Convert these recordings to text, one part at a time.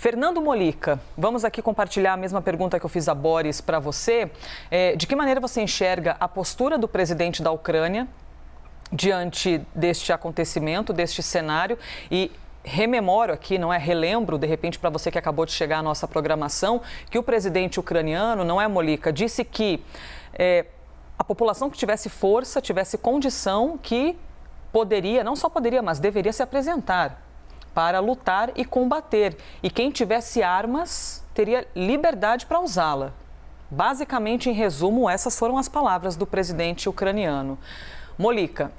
Fernando Molica, vamos aqui compartilhar a mesma pergunta que eu fiz a Boris para você. De que maneira você enxerga a postura do presidente da Ucrânia diante deste acontecimento, deste cenário? E rememoro aqui, não é? Relembro, de repente, para você que acabou de chegar à nossa programação, que o presidente ucraniano, não é, Molica, disse que a população que tivesse força, tivesse condição, que poderia, não só poderia, mas deveria se apresentar para lutar e combater. E quem tivesse armas teria liberdade para usá-la. Basicamente, em resumo, essas foram as palavras do presidente ucraniano. Molica.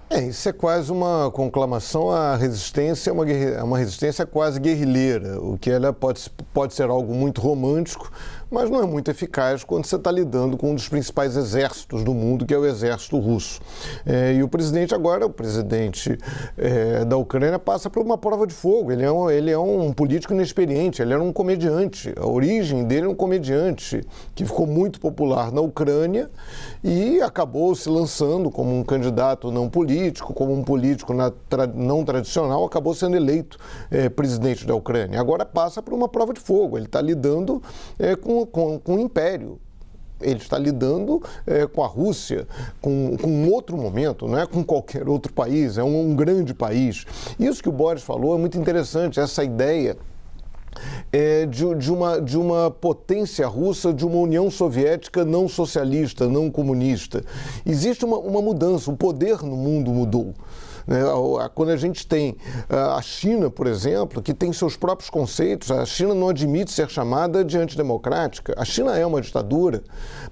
Isso é quase uma conclamação à resistência, uma resistência quase guerrilheira, o que ela pode ser algo muito romântico, mas não é muito eficaz quando você está lidando com um dos principais exércitos do mundo, que é o exército russo. E o presidente agora, o presidente da Ucrânia, passa por uma prova de fogo. Ele é um político inexperiente, ele era um comediante. A origem dele é um comediante que ficou muito popular na Ucrânia e acabou se lançando como um candidato não político, como um político não tradicional, acabou sendo eleito presidente da Ucrânia. Agora passa por uma prova de fogo. Ele está lidando com o império. Ele está lidando com a Rússia, com um outro momento, não é com qualquer outro país, é um grande país. Isso que o Boris falou é muito interessante, essa ideia de uma potência russa, de uma União Soviética não socialista, não comunista. Existe uma mudança, o poder no mundo mudou. Quando a gente tem a China, por exemplo, que tem seus próprios conceitos, a China não admite ser chamada de antidemocrática. A China é uma ditadura,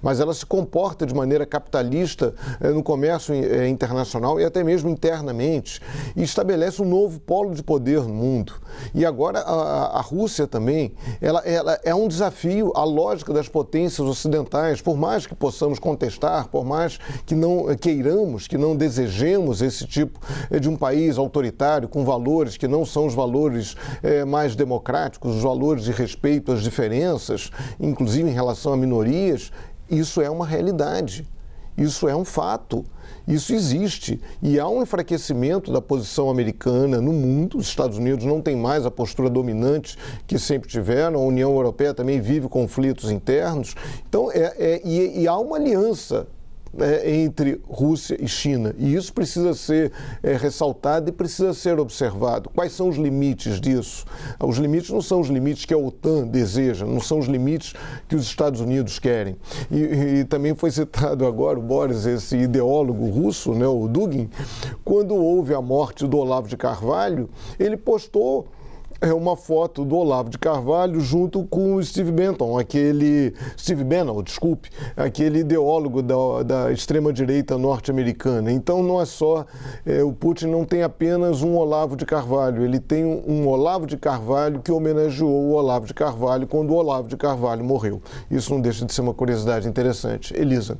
mas ela se comporta de maneira capitalista no comércio internacional e até mesmo internamente, e estabelece um novo polo de poder no mundo. E agora a Rússia também, ela é um desafio à lógica das potências ocidentais, por mais que possamos contestar, por mais que não queiramos, que não desejemos esse tipo de um país autoritário, com valores que não são os valores mais democráticos, os valores de respeito às diferenças, inclusive em relação a minorias. Isso é uma realidade, isso é um fato, isso existe. E há um enfraquecimento da posição americana no mundo. Os Estados Unidos não têm mais a postura dominante que sempre tiveram, a União Europeia também vive conflitos internos. Então, e há uma aliança entre Rússia e China. E isso precisa ser ressaltado e precisa ser observado. Quais são os limites disso? Os limites não são os limites que a OTAN deseja, não são os limites que os Estados Unidos querem. E também foi citado agora o Boris, esse ideólogo russo, né, o Dugin, quando houve a morte do Olavo de Carvalho, ele postou uma foto do Olavo de Carvalho junto com o Steve Bannon, aquele ideólogo da extrema-direita norte-americana. Então não é só, o Putin não tem apenas um Olavo de Carvalho, ele tem um Olavo de Carvalho que homenageou o Olavo de Carvalho quando o Olavo de Carvalho morreu. Isso não deixa de ser uma curiosidade interessante. Elisa.